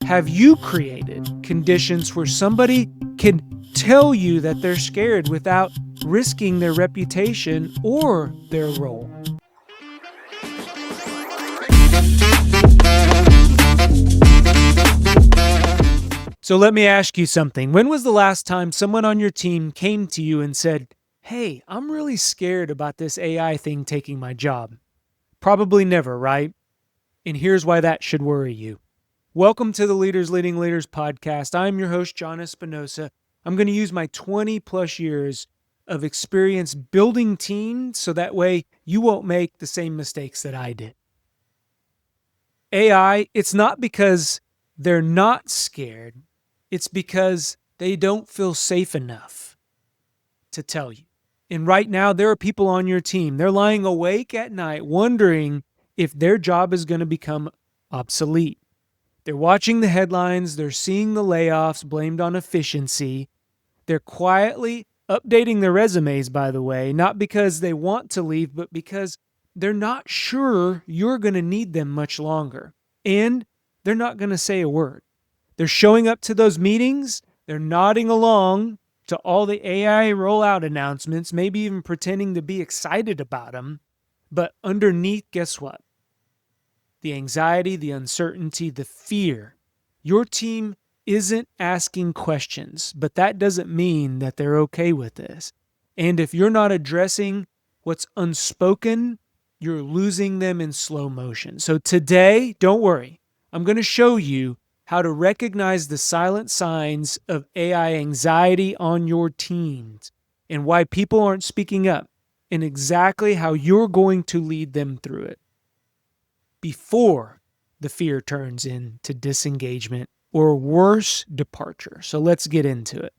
have you created conditions where somebody can tell you that they're scared without risking their reputation or their role? So let me ask you something. When was the last time someone on your team came to you and said, "Hey, I'm really scared about this AI thing taking my job"? Probably never, right? And here's why that should worry you. Welcome to the Leaders Leading Leaders podcast. I'm your host, John Espinosa. I'm going to use my 20 plus years of experience building teams so that way you won't make the same mistakes that I did. AI, it's not because they're not scared. It's because they don't feel safe enough to tell you. And right now, there are people on your team. They're lying awake at night wondering if their job is going to become obsolete. They're watching the headlines. They're seeing the layoffs blamed on efficiency. They're quietly updating their resumes, by the way, not because they want to leave, but because they're not sure you're going to need them much longer. And they're not going to say a word. They're showing up to those meetings. They're nodding along to all the AI rollout announcements, maybe even pretending to be excited about them. But underneath, guess what? The anxiety, the uncertainty, the fear. Your team isn't asking questions, but that doesn't mean that they're okay with this. And if you're not addressing what's unspoken, you're losing them in slow motion. So today, don't worry. I'm going to show you how to recognize the silent signs of AI anxiety on your teams and why people aren't speaking up and exactly how you're going to lead them through it before the fear turns into disengagement or worse, departure. So let's get into it.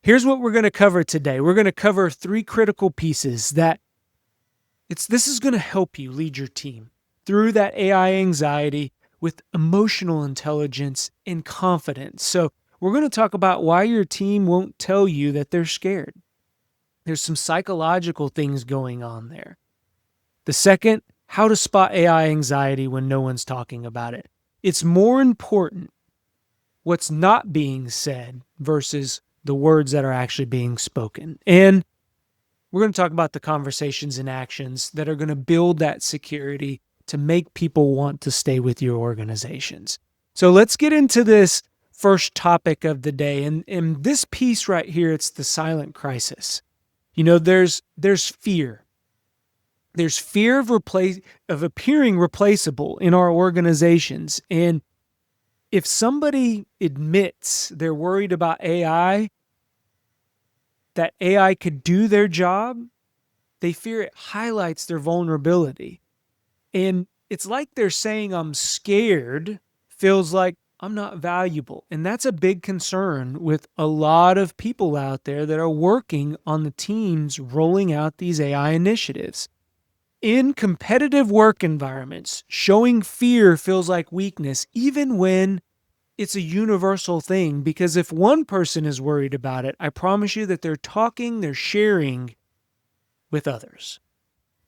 Here's what we're going to cover today. We're going to cover 3 critical pieces that this is going to help you lead your team through that AI anxiety with emotional intelligence and confidence. So we're going to talk about why your team won't tell you that they're scared. There's some psychological things going on there. The second, how to spot AI anxiety when no one's talking about it. It's more important what's not being said versus the words that are actually being spoken. And we're going to talk about the conversations and actions that are going to build that security to make people want to stay with your organizations. So let's get into this first topic of the day. And in this piece right here, it's the silent crisis. You know, there's fear. There's fear of appearing replaceable in our organizations. And if somebody admits they're worried about AI, that AI could do their job, they fear it highlights their vulnerability. And it's like they're saying, "I'm scared," feels like I'm not valuable. And that's a big concern with a lot of people out there that are working on the teams rolling out these AI initiatives. In competitive work environments, showing fear feels like weakness, even when it's a universal thing, because if one person is worried about it, I promise you that they're sharing with others.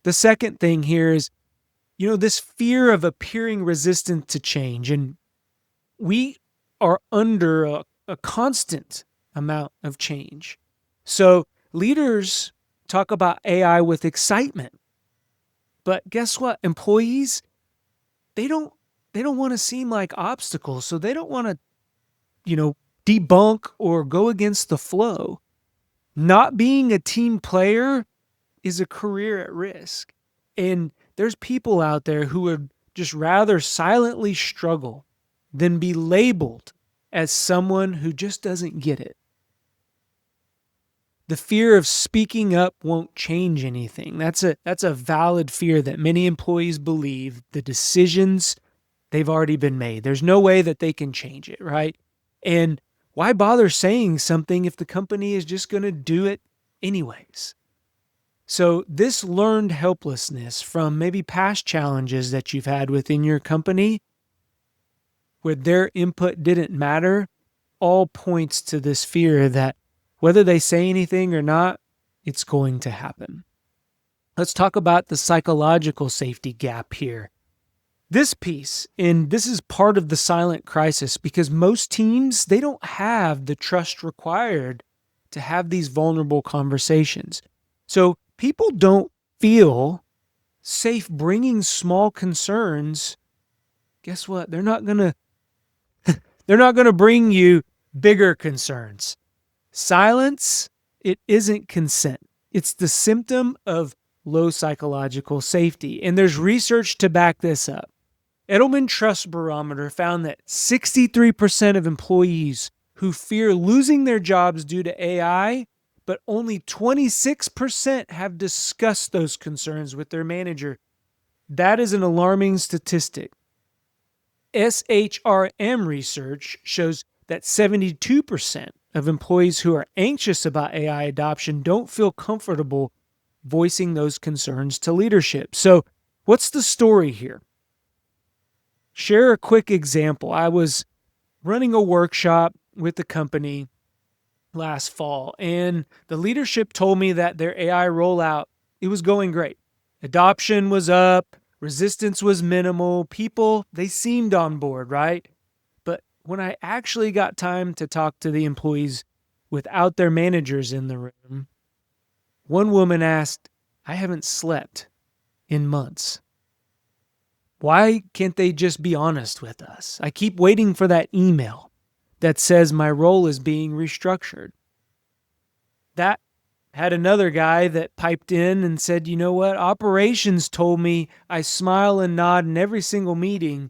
The second thing here is, this fear of appearing resistant to change. And we are under a constant amount of change. So leaders talk about AI with excitement. But guess what? Employees, they don't want to seem like obstacles. So they don't want to, debunk or go against the flow. Not being a team player is a career at risk. And there's people out there who would just rather silently struggle than be labeled as someone who just doesn't get it. The fear of speaking up won't change anything. That's a valid fear that many employees believe the decisions, they've already been made. There's no way that they can change it, right? And why bother saying something if the company is just going to do it anyways? So this learned helplessness from maybe past challenges that you've had within your company where their input didn't matter all points to this fear that whether they say anything or not, it's going to happen. Let's talk about the psychological safety gap here. This piece, and this is part of the silent crisis because most teams, they don't have the trust required to have these vulnerable conversations. So people don't feel safe bringing small concerns. Guess what? They're not going to bring you bigger concerns. Silence, it isn't consent. It's the symptom of low psychological safety. And there's research to back this up. Edelman Trust Barometer found that 63% of employees who fear losing their jobs due to AI, but only 26% have discussed those concerns with their manager. That is an alarming statistic. SHRM research shows that 72% of employees who are anxious about AI adoption don't feel comfortable voicing those concerns to leadership. So, what's the story here? Share a quick example. I was running a workshop with the company last fall, and the leadership told me that their AI rollout, it was going great. Adoption was up, resistance was minimal, people, they seemed on board, right? But when I actually got time to talk to the employees without their managers in the room, one woman asked, "I haven't slept in months. Why can't they just be honest with us? I keep waiting for that email that says my role is being restructured." That had another guy that piped in and said, "You know what? Operations told me I smile and nod in every single meeting,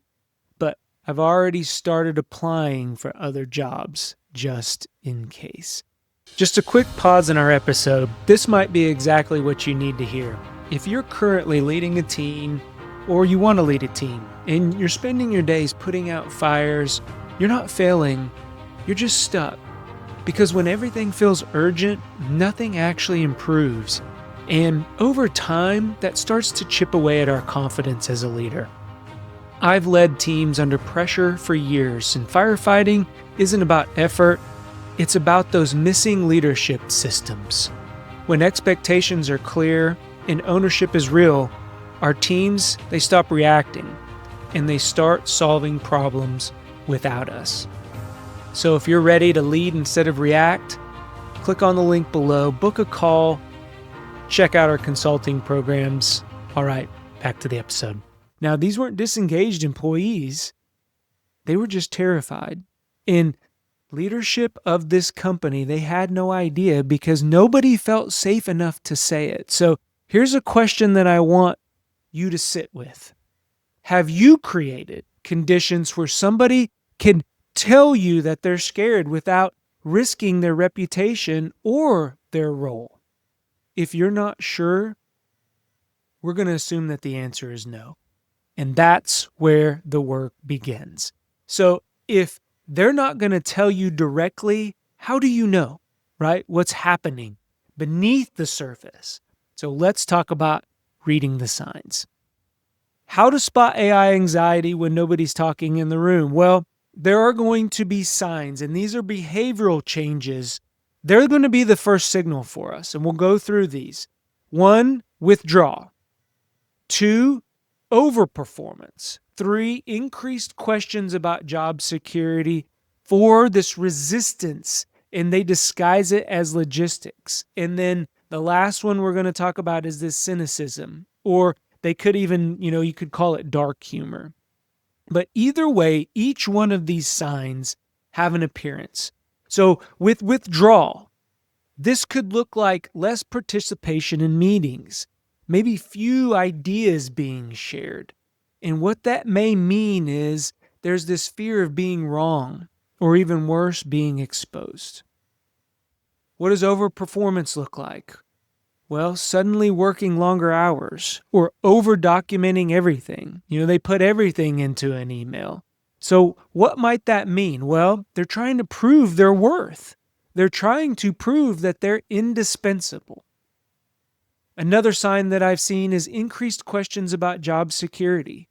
but I've already started applying for other jobs just in case." Just a quick pause in our episode. This might be exactly what you need to hear. If you're currently leading a team, or you want to lead a team, and you're spending your days putting out fires, you're not failing, you're just stuck. Because when everything feels urgent, nothing actually improves. And over time, that starts to chip away at our confidence as a leader. I've led teams under pressure for years, and firefighting isn't about effort, it's about those missing leadership systems. When expectations are clear and ownership is real, our teams, they stop reacting and they start solving problems without us. So if you're ready to lead instead of react, click on the link below, book a call, check out our consulting programs. All right, back to the episode. Now, these weren't disengaged employees. They were just terrified. In leadership of this company, they had no idea because nobody felt safe enough to say it. So here's a question that I want you to sit with. Have you created conditions where somebody can tell you that they're scared without risking their reputation or their role? If you're not sure, we're going to assume that the answer is no. And that's where the work begins. So if they're not going to tell you directly, how do you know, right? What's happening beneath the surface? So let's talk about reading the signs. How to spot AI anxiety when nobody's talking in the room? Well, there are going to be signs, and these are behavioral changes. They're going to be the first signal for us, and we'll go through these. 1, withdraw. 2, overperformance. 3, increased questions about job security. 4, this resistance, and they disguise it as logistics. And then the last one we're going to talk about is this cynicism, or they could even, you could call it dark humor. But either way, each one of these signs have an appearance. So with withdrawal, this could look like less participation in meetings, maybe few ideas being shared. And what that may mean is there's this fear of being wrong, or even worse, being exposed. What does overperformance look like? Well, suddenly working longer hours or over-documenting everything. They put everything into an email. So what might that mean? Well, they're trying to prove their worth. They're trying to prove that they're indispensable. Another sign that I've seen is increased questions about job security.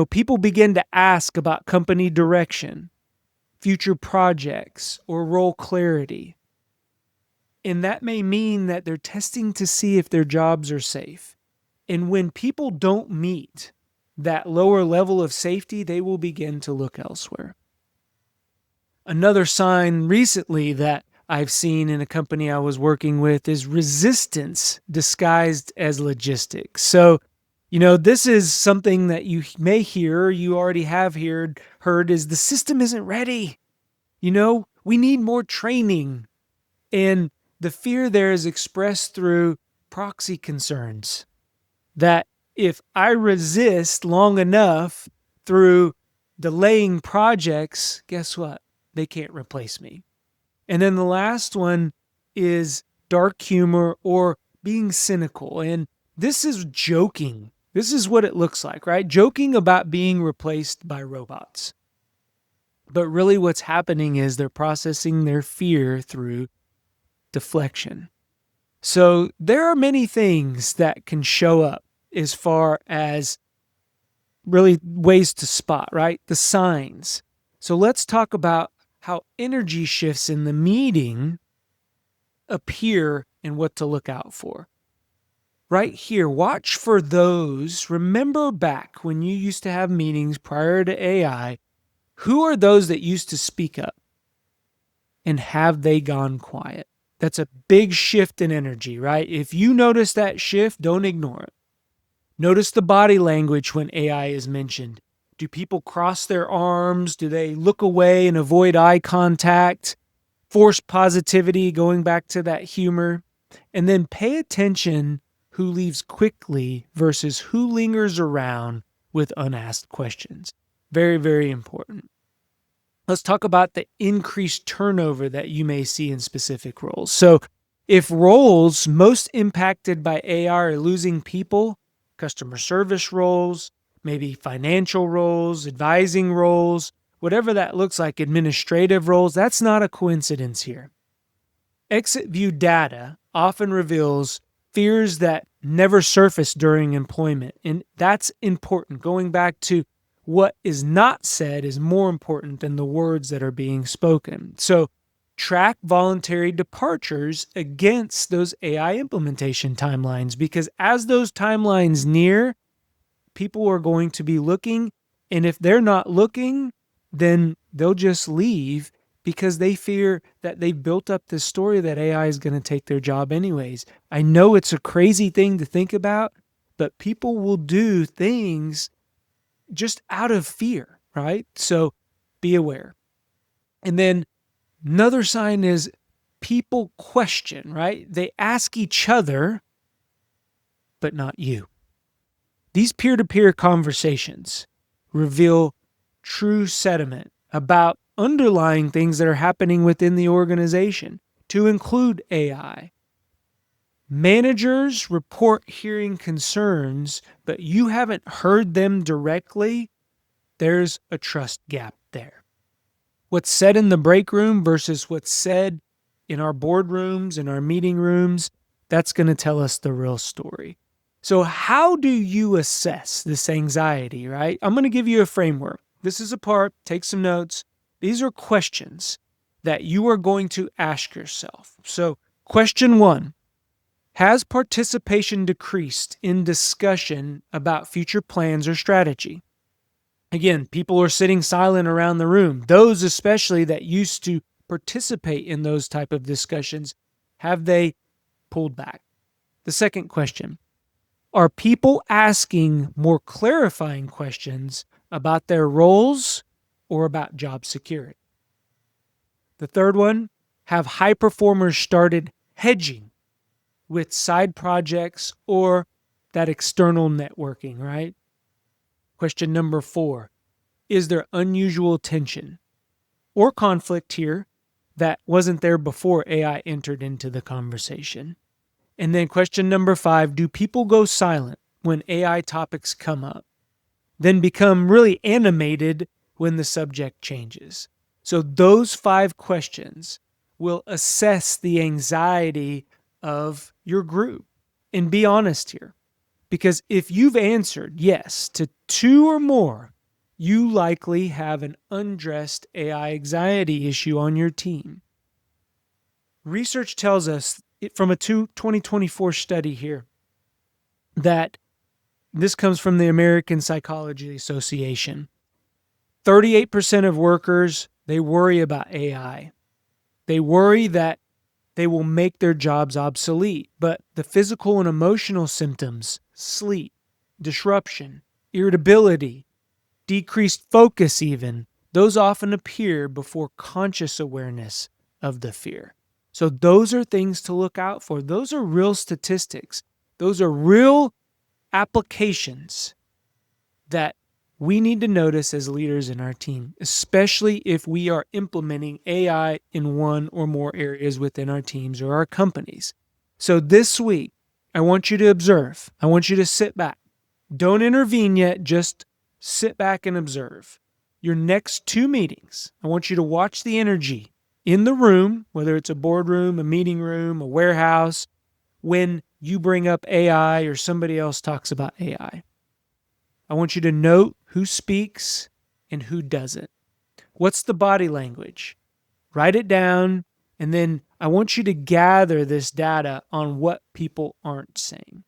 People begin to ask about company direction, future projects, or role clarity. And that may mean that they're testing to see if their jobs are safe. And when people don't meet that lower level of safety, they will begin to look elsewhere. Another sign recently that I've seen in a company I was working with is resistance disguised as logistics. So, this is something that you may hear, or you already have heard is the system isn't ready. We need more training. And the fear there is expressed through proxy concerns that if I resist long enough through delaying projects, guess what? They can't replace me. And then the last one is dark humor or being cynical. And this is joking. This is what it looks like, right? Joking about being replaced by robots. But really what's happening is they're processing their fear through deflection. So there are many things that can show up as far as really ways to spot, right? The signs. So let's talk about how energy shifts in the meeting appear and what to look out for. Right here, watch for those. Remember back when you used to have meetings prior to AI, who are those that used to speak up? And have they gone quiet? That's a big shift in energy, right? If you notice that shift, don't ignore it. Notice the body language when AI is mentioned. Do people cross their arms? Do they look away and avoid eye contact? Forced positivity, going back to that humor. And then pay attention who leaves quickly versus who lingers around with unasked questions. Very, very important. Let's talk about the increased turnover that you may see in specific roles. So if roles most impacted by AI are losing people, customer service roles, maybe financial roles, advising roles, whatever that looks like, administrative roles, that's not a coincidence here. Exit view data often reveals fears that never surface during employment, and that's important. Going back to what is not said is more important than the words that are being spoken. So track voluntary departures against those AI implementation timelines, because as those timelines near, people are going to be looking. And if they're not looking, then they'll just leave because they fear that they've built up this story that AI is going to take their job anyways. I know it's a crazy thing to think about, but people will do things just out of fear, right? So be aware. And then another sign is people question, right? They ask each other, but not you. These peer-to-peer conversations reveal true sentiment about underlying things that are happening within the organization, to include AI. Managers report hearing concerns, but you haven't heard them directly. There's a trust gap there. What's said in the break room versus what's said in our boardrooms, in our meeting rooms, that's going to tell us the real story. So how do you assess this anxiety, right? I'm going to give you a framework. This is a part, take some notes. These are questions that you are going to ask yourself. So question 1, has participation decreased in discussion about future plans or strategy? Again, people are sitting silent around the room. Those especially that used to participate in those type of discussions, have they pulled back? The second question, are people asking more clarifying questions about their roles or about job security? The third one, have high performers started hedging with side projects or that external networking, right? Question number 4, is there unusual tension or conflict here that wasn't there before AI entered into the conversation? And then question number 5, do people go silent when AI topics come up, then become really animated when the subject changes? So those 5 questions will assess the anxiety of your group. And be honest here, because if you've answered yes to 2 or more, you likely have an undressed AI anxiety issue on your team. Research tells us from a 2024 study here that This comes from the American Psychology Association. 38% of workers, they worry about AI. They worry that they will make their jobs obsolete, but the physical and emotional symptoms, sleep, disruption, irritability, decreased focus even, those often appear before conscious awareness of the fear. So those are things to look out for. Those are real statistics. Those are real applications that we need to notice as leaders in our team, especially if we are implementing AI in one or more areas within our teams or our companies. So this week, I want you to observe. I want you to sit back. Don't intervene yet, just sit back and observe. Your next 2 meetings, I want you to watch the energy in the room, whether it's a boardroom, a meeting room, a warehouse, when you bring up AI or somebody else talks about AI. I want you to note who speaks and who doesn't. What's the body language? Write it down, and then I want you to gather this data on what people aren't saying.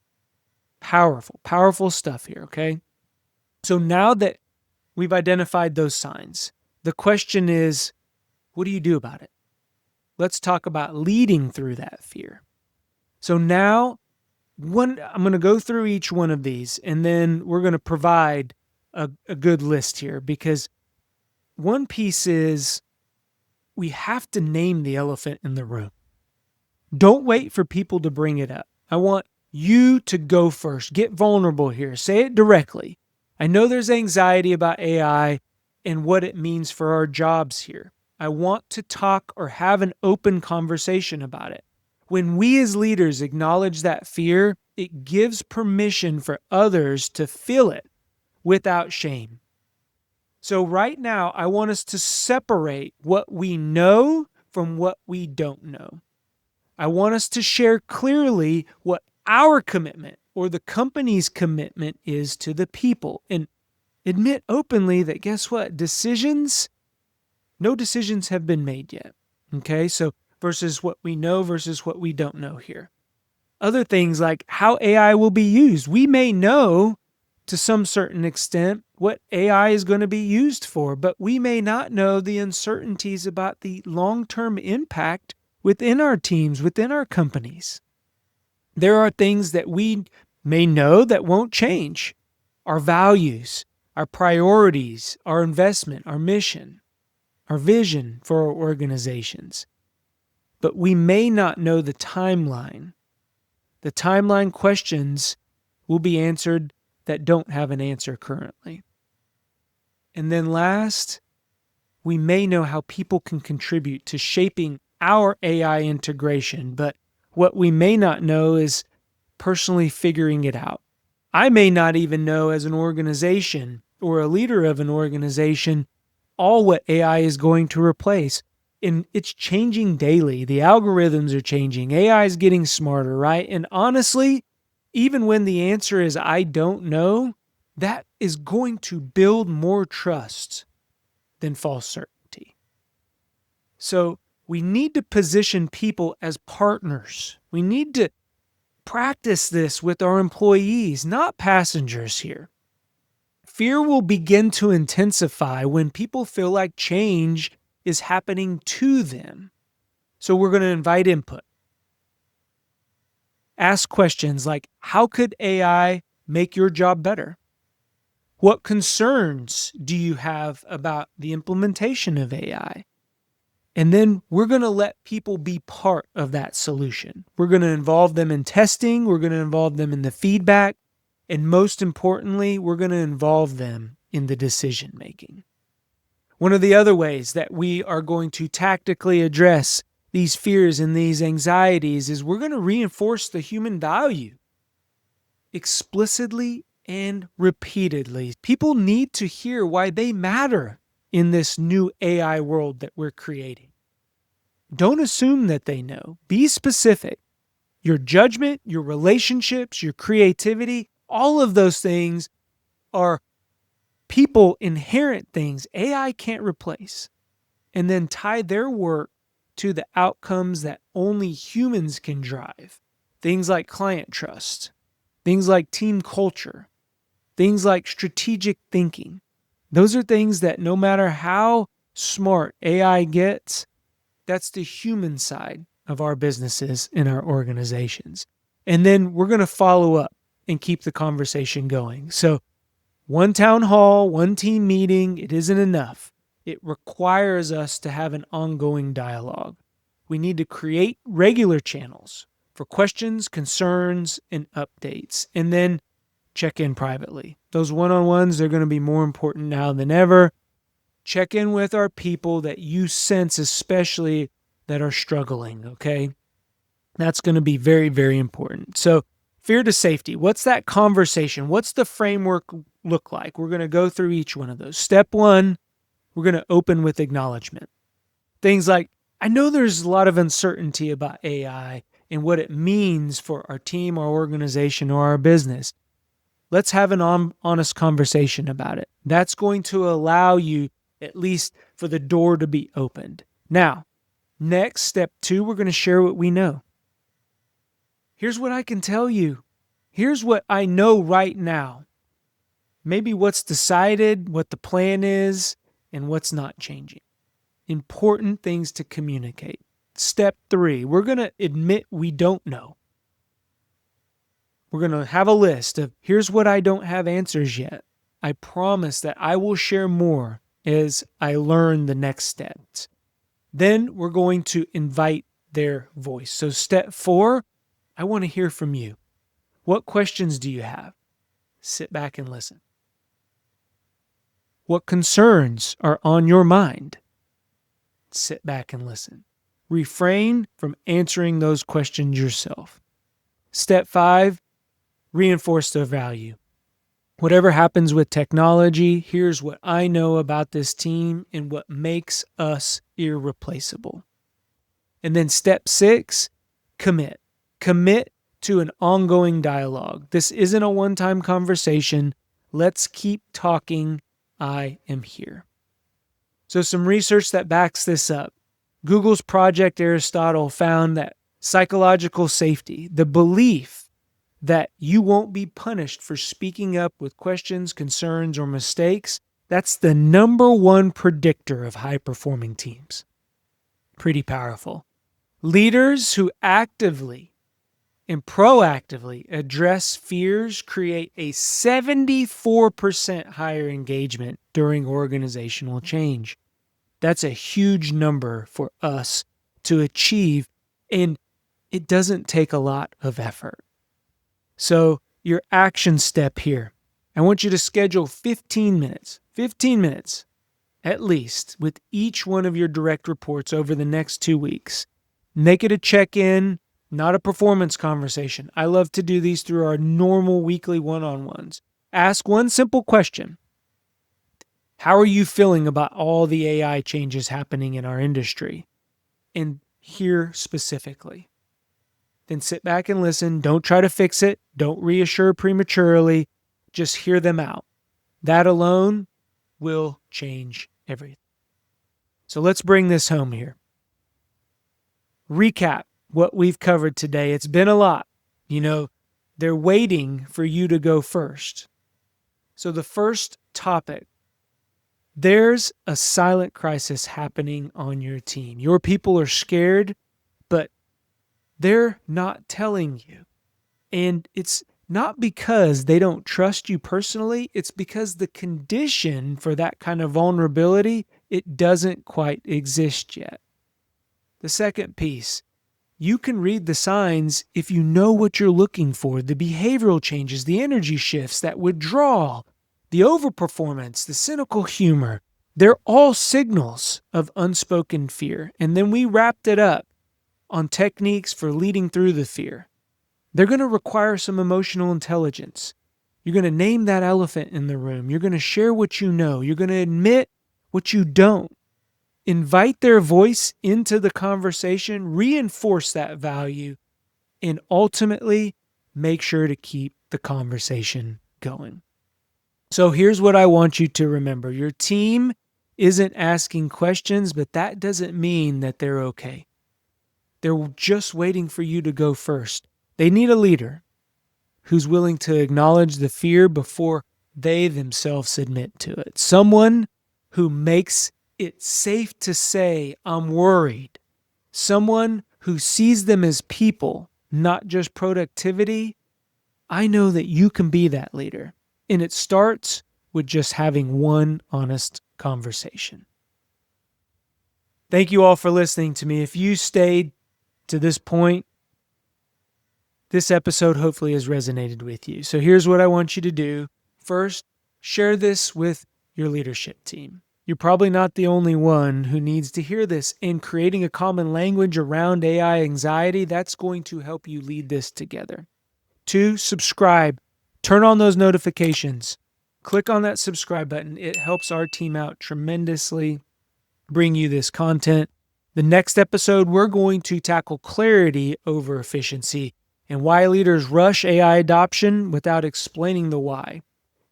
Powerful, powerful stuff here, okay? So now that we've identified those signs, the question is, what do you do about it? Let's talk about leading through that fear. So now, I'm going to go through each one of these, and then we're going to provide a good list here, because one piece is we have to name the elephant in the room. Don't wait for people to bring it up. I want you to go first. Get vulnerable here. Say it directly. I know there's anxiety about AI and what it means for our jobs here. I want to talk or have an open conversation about it. When we as leaders acknowledge that fear, it gives permission for others to feel it without shame. So right now, I want us to separate what we know from what we don't know. I want us to share clearly what our commitment or the company's commitment is to the people, and admit openly that, guess what? No decisions have been made yet. Okay, so versus what we know versus what we don't know here. Other things like how AI will be used. We may know to some certain extent what AI is going to be used for, but we may not know the uncertainties about the long-term impact within our teams, within our companies. There are things that we may know that won't change. Our values, our priorities, our investment, our mission, our vision for our organizations. But we may not know the timeline. The timeline questions will be answered that don't have an answer currently. And then last, we may know how people can contribute to shaping our AI integration, but what we may not know is personally figuring it out. I may not even know as an organization or a leader of an organization all what AI is going to replace. And it's changing daily. The algorithms are changing. AI is getting smarter, right? And honestly, even when the answer is I don't know, that is going to build more trust than false certainty. So we need to position people as partners. We need to practice this with our employees, not passengers here. Fear will begin to intensify when people feel like change is happening to them. So we're going to invite input. Ask questions like, how could AI make your job better? What concerns do you have about the implementation of AI? And then we're going to let people be part of that solution. We're going to involve them in testing. We're going to involve them in the feedback. And most importantly, we're going to involve them in the decision making. One of the other ways that we are going to tactically address these fears and these anxieties is we're going to reinforce the human value explicitly and repeatedly. People need to hear why they matter in this new AI world that we're creating. Don't assume that they know. Be specific. Your judgment, your relationships, your creativity, all of those things are people inherent things AI can't replace. And then tie their work to the outcomes that only humans can drive. Things like client trust, things like team culture, Things like strategic thinking. Those are things that no matter how smart AI gets, that's the human side of our businesses and our organizations. And then we're going to follow up and keep the conversation going. So one town hall, one team meeting, it isn't enough. It requires us to have an ongoing dialogue. We need to create regular channels for questions, concerns, and updates, and then check in privately. Those one-on-ones, they're going to be more important now than ever. Check in with our people that you sense especially that are struggling, okay? That's going to be very, very important. So fear to safety. What's that conversation? What's the framework look like? We're going to go through each one of those. Step one, we're going to open with acknowledgement. Things like, I know there's a lot of uncertainty about AI and what it means for our team, our organization, or our business. Let's have an honest conversation about it. That's going to allow you at least for the door to be opened. Now, next, step two, we're going to share what we know. Here's what I can tell you. Here's what I know right now. Maybe what's decided, what the plan is, and what's not changing. Important things to communicate. Step three, we're going to admit we don't know. We're going to have a list of here's what I don't have answers yet. I promise that I will share more as I learn the next steps. Then we're going to invite their voice. So step four, I want to hear from you. What questions do you have? Sit back and listen. What concerns are on your mind? Sit back and listen. Refrain from answering those questions yourself. Step five, reinforce their value. Whatever happens with technology, here's what I know about this team and what makes us irreplaceable. And then step six, commit. Commit to an ongoing dialogue. This isn't a one-time conversation. Let's keep talking. I am here. So some research that backs this up. Google's Project Aristotle found that psychological safety, the belief that you won't be punished for speaking up with questions, concerns, or mistakes, that's the number one predictor of high-performing teams. Pretty powerful. Leaders who actively and proactively address fears create a 74% higher engagement during organizational change. That's a huge number for us to achieve, and it doesn't take a lot of effort. So your action step here, I want you to schedule 15 minutes at least with each one of your direct reports over the next 2 weeks. Make it a check-in, not a performance conversation. I love to do these through our normal weekly one-on-ones. Ask one simple question. How are you feeling about all the AI changes happening in our industry? And here specifically. Then sit back and listen. Don't try to fix it. Don't reassure prematurely. Just hear them out. That alone will change everything. So let's bring this home here. Recap what we've covered today. It's been a lot. They're waiting for you to go first. So the first topic, there's a silent crisis happening on your team. Your people are scared, but they're not telling you. And it's not because they don't trust you personally. It's because the condition for that kind of vulnerability, it doesn't quite exist yet. The second piece, you can read the signs if you know what you're looking for, the behavioral changes, the energy shifts, that withdrawal, the overperformance, the cynical humor. They're all signals of unspoken fear. And then we wrapped it up on techniques for leading through the fear. They're going to require some emotional intelligence. You're going to name that elephant in the room. You're going to share what you know. You're going to admit what you don't. Invite their voice into the conversation, reinforce that value, and ultimately make sure to keep the conversation going. So here's what I want you to remember. Your team isn't asking questions, but that doesn't mean that they're okay. They're just waiting for you to go first. They need a leader who's willing to acknowledge the fear before they themselves submit to it. Someone who makes it safe to say, I'm worried. Someone who sees them as people, not just productivity. I know that you can be that leader. And it starts with just having one honest conversation. Thank you all for listening to me. If you stayed to this point, this episode hopefully has resonated with you. So here's what I want you to do. First, share this with your leadership team. You're probably not the only one who needs to hear this. And creating a common language around AI anxiety, that's going to help you lead this together. 2, subscribe. Turn on those notifications. Click on that subscribe button. It helps our team out tremendously, bring you this content. The next episode, we're going to tackle clarity over efficiency and why leaders rush AI adoption without explaining the why,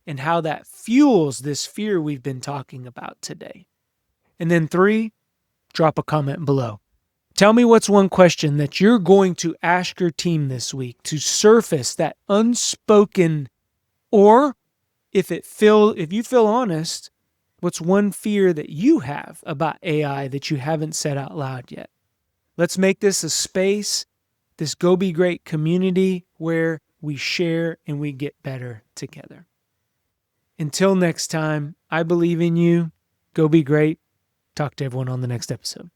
and how that fuels this fear we've been talking about today. And then 3, drop a comment below. Tell me what's one question that you're going to ask your team this week to surface that unspoken, or if you feel honest, what's one fear that you have about AI that you haven't said out loud yet? Let's make this a space, this Go Be Great community where we share and we get better together. Until next time, I believe in you. Go be great. Talk to everyone on the next episode.